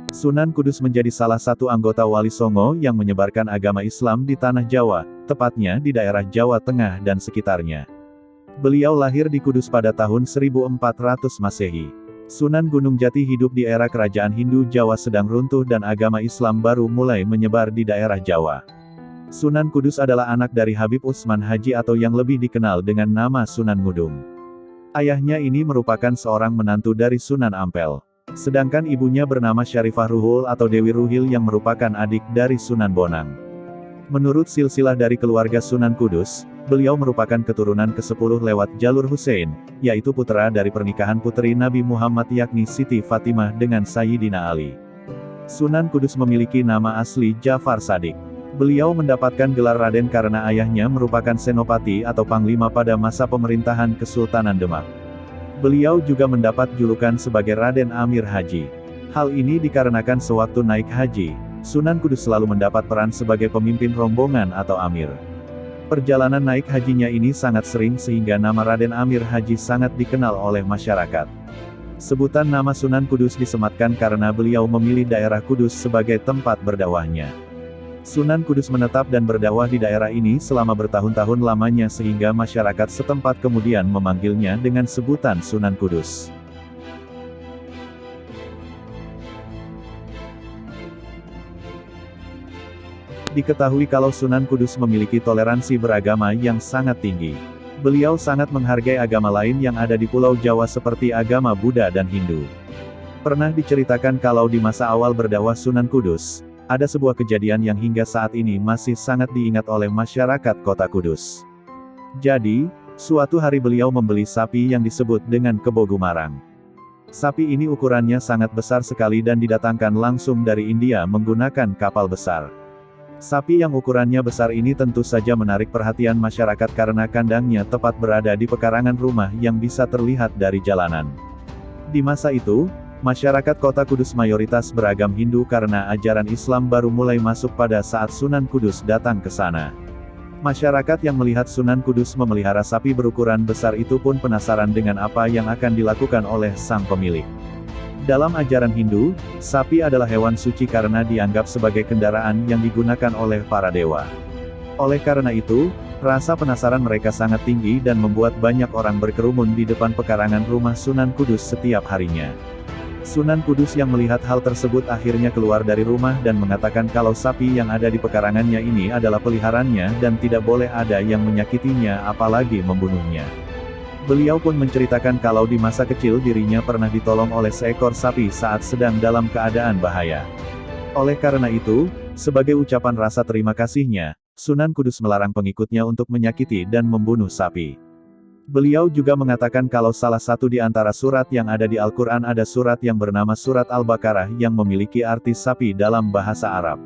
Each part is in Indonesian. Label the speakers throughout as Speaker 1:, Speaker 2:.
Speaker 1: Sunan Kudus menjadi salah satu anggota Wali Songo yang menyebarkan agama Islam di tanah Jawa, tepatnya di daerah Jawa Tengah dan sekitarnya. Beliau lahir di Kudus pada tahun 1400 Masehi. Sunan Gunung Jati hidup di era kerajaan Hindu Jawa sedang runtuh dan agama Islam baru mulai menyebar di daerah Jawa. Sunan Kudus adalah anak dari Habib Utsman Haji atau yang lebih dikenal dengan nama Sunan Ngudung. Ayahnya ini merupakan seorang menantu dari Sunan Ampel. Sedangkan ibunya bernama Syarifah Ruhul atau Dewi Ruhil yang merupakan adik dari Sunan Bonang. Menurut silsilah dari keluarga Sunan Kudus, beliau merupakan keturunan ke-10 lewat jalur Hussein, yaitu putra dari pernikahan putri Nabi Muhammad yakni Siti Fatimah dengan Sayyidina Ali. Sunan Kudus memiliki nama asli Jafar Shadiq. Beliau mendapatkan gelar Raden karena ayahnya merupakan senopati atau panglima pada masa pemerintahan Kesultanan Demak. Beliau juga mendapat julukan sebagai Raden Amir Haji. Hal ini dikarenakan sewaktu naik haji, Sunan Kudus selalu mendapat peran sebagai pemimpin rombongan atau amir. Perjalanan naik hajinya ini sangat sering sehingga nama Raden Amir Haji sangat dikenal oleh masyarakat. Sebutan nama Sunan Kudus disematkan karena beliau memilih daerah Kudus sebagai tempat berdakwahnya. Sunan Kudus menetap dan berdakwah di daerah ini selama bertahun-tahun lamanya sehingga masyarakat setempat kemudian memanggilnya dengan sebutan Sunan Kudus. Diketahui kalau Sunan Kudus memiliki toleransi beragama yang sangat tinggi. Beliau sangat menghargai agama lain yang ada di Pulau Jawa seperti agama Buddha dan Hindu. Pernah diceritakan kalau di masa awal berdakwah Sunan Kudus, ada sebuah kejadian yang hingga saat ini masih sangat diingat oleh masyarakat kota Kudus. Jadi, suatu hari beliau membeli sapi yang disebut dengan Kebo Gumarang. Sapi ini ukurannya sangat besar sekali dan didatangkan langsung dari India menggunakan kapal besar. Sapi yang ukurannya besar ini tentu saja menarik perhatian masyarakat karena kandangnya tepat berada di pekarangan rumah yang bisa terlihat dari jalanan. Di masa itu, masyarakat kota Kudus mayoritas beragam Hindu karena ajaran Islam baru mulai masuk pada saat Sunan Kudus datang ke sana. Masyarakat yang melihat Sunan Kudus memelihara sapi berukuran besar itu pun penasaran dengan apa yang akan dilakukan oleh sang pemilik. Dalam ajaran Hindu, sapi adalah hewan suci karena dianggap sebagai kendaraan yang digunakan oleh para dewa. Oleh karena itu, rasa penasaran mereka sangat tinggi dan membuat banyak orang berkerumun di depan pekarangan rumah Sunan Kudus setiap harinya. Sunan Kudus yang melihat hal tersebut akhirnya keluar dari rumah dan mengatakan kalau sapi yang ada di pekarangannya ini adalah peliharaannya dan tidak boleh ada yang menyakitinya apalagi membunuhnya. Beliau pun menceritakan kalau di masa kecil dirinya pernah ditolong oleh seekor sapi saat sedang dalam keadaan bahaya. Oleh karena itu, sebagai ucapan rasa terima kasihnya, Sunan Kudus melarang pengikutnya untuk menyakiti dan membunuh sapi. Beliau juga mengatakan kalau salah satu di antara surat yang ada di Al-Quran ada surat yang bernama Surat Al-Baqarah yang memiliki arti sapi dalam bahasa Arab.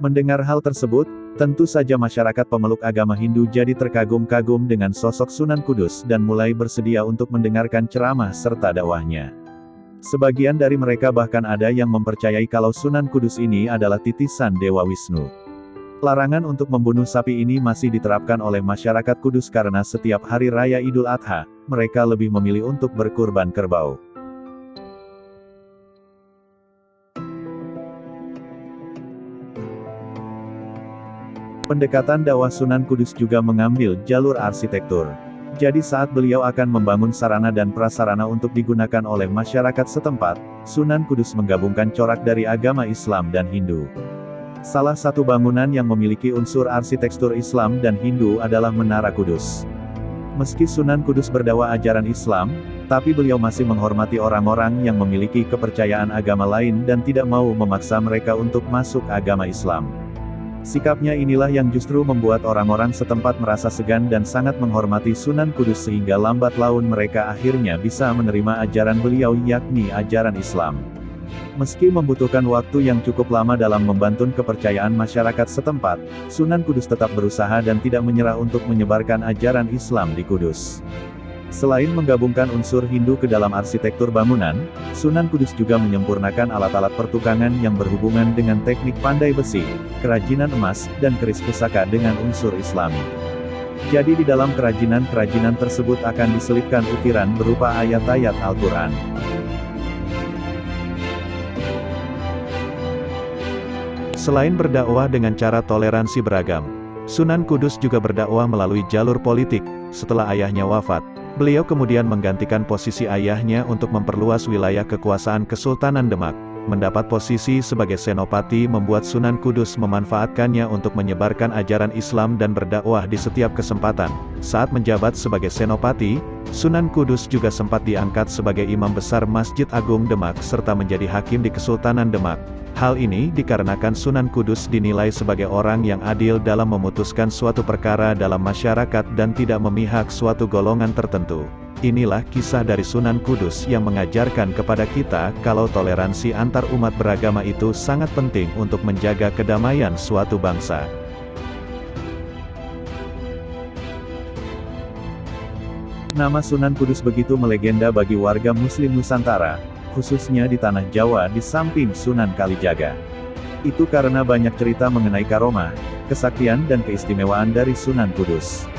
Speaker 1: Mendengar hal tersebut, tentu saja masyarakat pemeluk agama Hindu jadi terkagum-kagum dengan sosok Sunan Kudus dan mulai bersedia untuk mendengarkan ceramah serta dakwahnya. Sebagian dari mereka bahkan ada yang mempercayai kalau Sunan Kudus ini adalah titisan Dewa Wisnu. Larangan untuk membunuh sapi ini masih diterapkan oleh masyarakat Kudus karena setiap hari raya Idul Adha, mereka lebih memilih untuk berkurban kerbau. Pendekatan dakwah Sunan Kudus juga mengambil jalur arsitektur. Jadi saat beliau akan membangun sarana dan prasarana untuk digunakan oleh masyarakat setempat, Sunan Kudus menggabungkan corak dari agama Islam dan Hindu. Salah satu bangunan yang memiliki unsur arsitektur Islam dan Hindu adalah Menara Kudus. Meski Sunan Kudus berdakwah ajaran Islam, tapi beliau masih menghormati orang-orang yang memiliki kepercayaan agama lain dan tidak mau memaksa mereka untuk masuk agama Islam. Sikapnya inilah yang justru membuat orang-orang setempat merasa segan dan sangat menghormati Sunan Kudus sehingga lambat laun mereka akhirnya bisa menerima ajaran beliau yakni ajaran Islam. Meski membutuhkan waktu yang cukup lama dalam membantu kepercayaan masyarakat setempat, Sunan Kudus tetap berusaha dan tidak menyerah untuk menyebarkan ajaran Islam di Kudus. Selain menggabungkan unsur Hindu ke dalam arsitektur bangunan, Sunan Kudus juga menyempurnakan alat-alat pertukangan yang berhubungan dengan teknik pandai besi, kerajinan emas, dan keris pusaka dengan unsur Islami. Jadi di dalam kerajinan-kerajinan tersebut akan diselipkan ukiran berupa ayat-ayat Al-Quran. Selain berdakwah dengan cara toleransi beragam, Sunan Kudus juga berdakwah melalui jalur politik. Setelah ayahnya wafat, beliau kemudian menggantikan posisi ayahnya untuk memperluas wilayah kekuasaan Kesultanan Demak. Mendapat posisi sebagai senopati membuat Sunan Kudus memanfaatkannya untuk menyebarkan ajaran Islam dan berdakwah di setiap kesempatan. Saat menjabat sebagai senopati, Sunan Kudus juga sempat diangkat sebagai imam besar Masjid Agung Demak serta menjadi hakim di Kesultanan Demak. Hal ini dikarenakan Sunan Kudus dinilai sebagai orang yang adil dalam memutuskan suatu perkara dalam masyarakat dan tidak memihak suatu golongan tertentu. Inilah kisah dari Sunan Kudus yang mengajarkan kepada kita kalau toleransi antar umat beragama itu sangat penting untuk menjaga kedamaian suatu bangsa. Nama Sunan Kudus begitu melegenda bagi warga Muslim Nusantara, khususnya di tanah Jawa di samping Sunan Kalijaga. Itu karena banyak cerita mengenai karomah, kesaktian dan keistimewaan dari Sunan Kudus.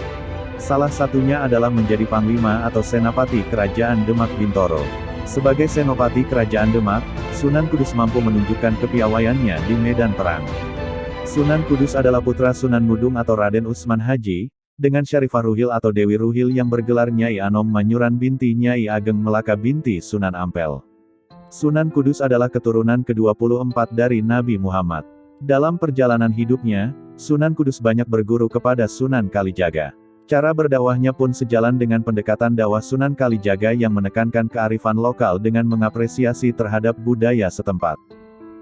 Speaker 1: Salah satunya adalah menjadi Panglima atau Senapati Kerajaan Demak Bintoro. Sebagai Senopati Kerajaan Demak, Sunan Kudus mampu menunjukkan kepiawaiannya di medan perang. Sunan Kudus adalah putra Sunan Ngudung atau Raden Utsman Haji, dengan Syarifah Ruhil atau Dewi Ruhil yang bergelar Nyai Anom Manyuran binti Nyai Ageng Melaka binti Sunan Ampel. Sunan Kudus adalah keturunan ke-24 dari Nabi Muhammad. Dalam perjalanan hidupnya, Sunan Kudus banyak berguru kepada Sunan Kalijaga. Cara berdakwahnya pun sejalan dengan pendekatan dakwah Sunan Kalijaga yang menekankan kearifan lokal dengan mengapresiasi terhadap budaya setempat.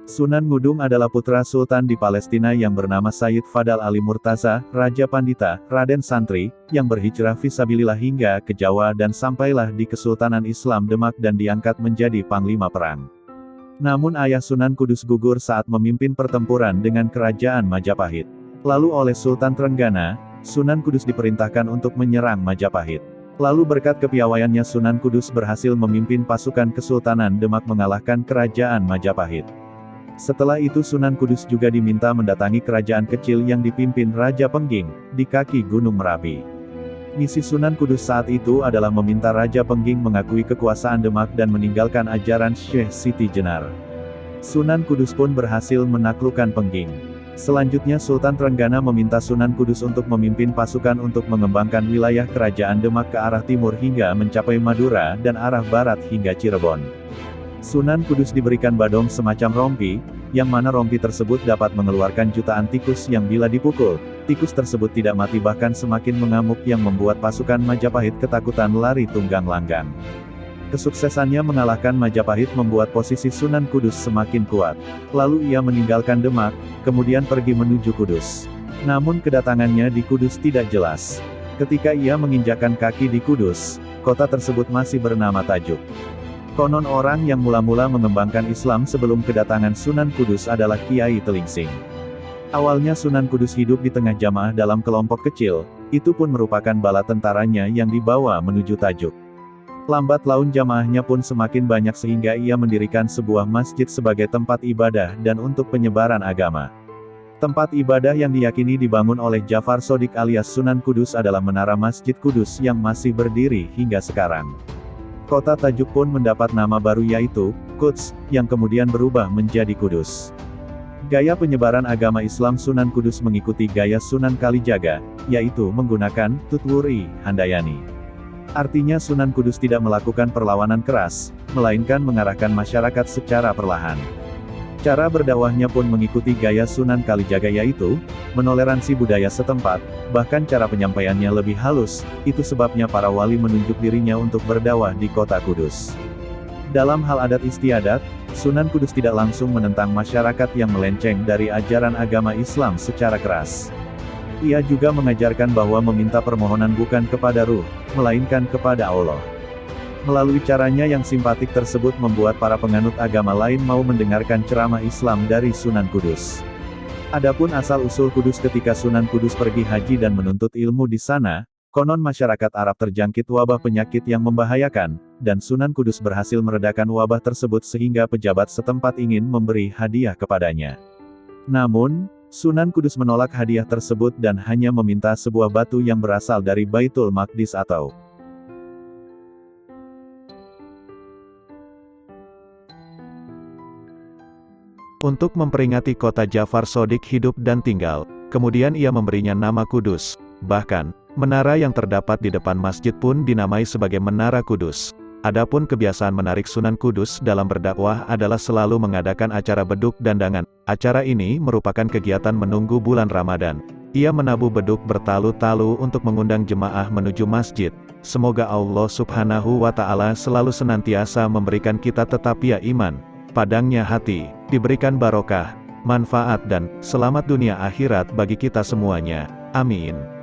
Speaker 1: Sunan Ngudung adalah putra Sultan di Palestina yang bernama Sayyid Fadal Ali Murtaza, Raja Pandita, Raden Santri, yang berhijrah fisabilillah hingga ke Jawa dan sampailah di Kesultanan Islam Demak dan diangkat menjadi Panglima Perang. Namun ayah Sunan Kudus gugur saat memimpin pertempuran dengan Kerajaan Majapahit. Lalu oleh Sultan Trenggana, Sunan Kudus diperintahkan untuk menyerang Majapahit. Lalu berkat kepiawaiannya Sunan Kudus berhasil memimpin pasukan Kesultanan Demak mengalahkan Kerajaan Majapahit. Setelah itu Sunan Kudus juga diminta mendatangi kerajaan kecil yang dipimpin Raja Pengging, di kaki Gunung Merapi. Misi Sunan Kudus saat itu adalah meminta Raja Pengging mengakui kekuasaan Demak dan meninggalkan ajaran Syekh Siti Jenar. Sunan Kudus pun berhasil menaklukkan Pengging. Selanjutnya Sultan Trenggana meminta Sunan Kudus untuk memimpin pasukan untuk mengembangkan wilayah kerajaan Demak ke arah timur hingga mencapai Madura dan arah barat hingga Cirebon. Sunan Kudus diberikan badong semacam rompi, yang mana rompi tersebut dapat mengeluarkan jutaan tikus yang bila dipukul, tikus tersebut tidak mati bahkan semakin mengamuk yang membuat pasukan Majapahit ketakutan lari tunggang langgang. Kesuksesannya mengalahkan Majapahit membuat posisi Sunan Kudus semakin kuat. Lalu ia meninggalkan Demak, kemudian pergi menuju Kudus. Namun kedatangannya di Kudus tidak jelas. Ketika ia menginjakkan kaki di Kudus, kota tersebut masih bernama Tajuk. Konon orang yang mula-mula mengembangkan Islam sebelum kedatangan Sunan Kudus adalah Kiai Telingsing. Awalnya Sunan Kudus hidup di tengah jamaah dalam kelompok kecil, itu pun merupakan bala tentaranya yang dibawa menuju Tajuk. Lambat laun jamaahnya pun semakin banyak sehingga ia mendirikan sebuah masjid sebagai tempat ibadah dan untuk penyebaran agama. Tempat ibadah yang diyakini dibangun oleh Jafar Sodik alias Sunan Kudus adalah Menara Masjid Kudus yang masih berdiri hingga sekarang. Kota Tajuk pun mendapat nama baru yaitu Quds, yang kemudian berubah menjadi Kudus. Gaya penyebaran agama Islam Sunan Kudus mengikuti gaya Sunan Kalijaga, yaitu menggunakan tutwuri handayani. Artinya Sunan Kudus tidak melakukan perlawanan keras, melainkan mengarahkan masyarakat secara perlahan. Cara berdakwahnya pun mengikuti gaya Sunan Kalijaga yaitu, menoleransi budaya setempat, bahkan cara penyampaiannya lebih halus, itu sebabnya para wali menunjuk dirinya untuk berdakwah di kota Kudus. Dalam hal adat istiadat, Sunan Kudus tidak langsung menentang masyarakat yang melenceng dari ajaran agama Islam secara keras. Ia juga mengajarkan bahwa meminta permohonan bukan kepada ruh, melainkan kepada Allah. Melalui caranya yang simpatik tersebut membuat para penganut agama lain mau mendengarkan ceramah Islam dari Sunan Kudus. Adapun asal-usul Kudus ketika Sunan Kudus pergi haji dan menuntut ilmu di sana, konon masyarakat Arab terjangkit wabah penyakit yang membahayakan, dan Sunan Kudus berhasil meredakan wabah tersebut sehingga pejabat setempat ingin memberi hadiah kepadanya. Namun, Sunan Kudus menolak hadiah tersebut dan hanya meminta sebuah batu yang berasal dari Baitul Maqdis atau untuk memperingati kota Ja'far Shadiq hidup dan tinggal. Kemudian ia memberinya nama Kudus. Bahkan, menara yang terdapat di depan masjid pun dinamai sebagai Menara Kudus. Adapun kebiasaan menarik Sunan Kudus dalam berdakwah adalah selalu mengadakan acara beduk dandangan. Acara ini merupakan kegiatan menunggu bulan Ramadan. Ia menabuh beduk bertalu-talu untuk mengundang jemaah menuju masjid. Semoga Allah Subhanahu wa Ta'ala selalu senantiasa memberikan kita tetap ya iman, padangnya hati, diberikan barokah, manfaat dan selamat dunia akhirat bagi kita semuanya. Amin.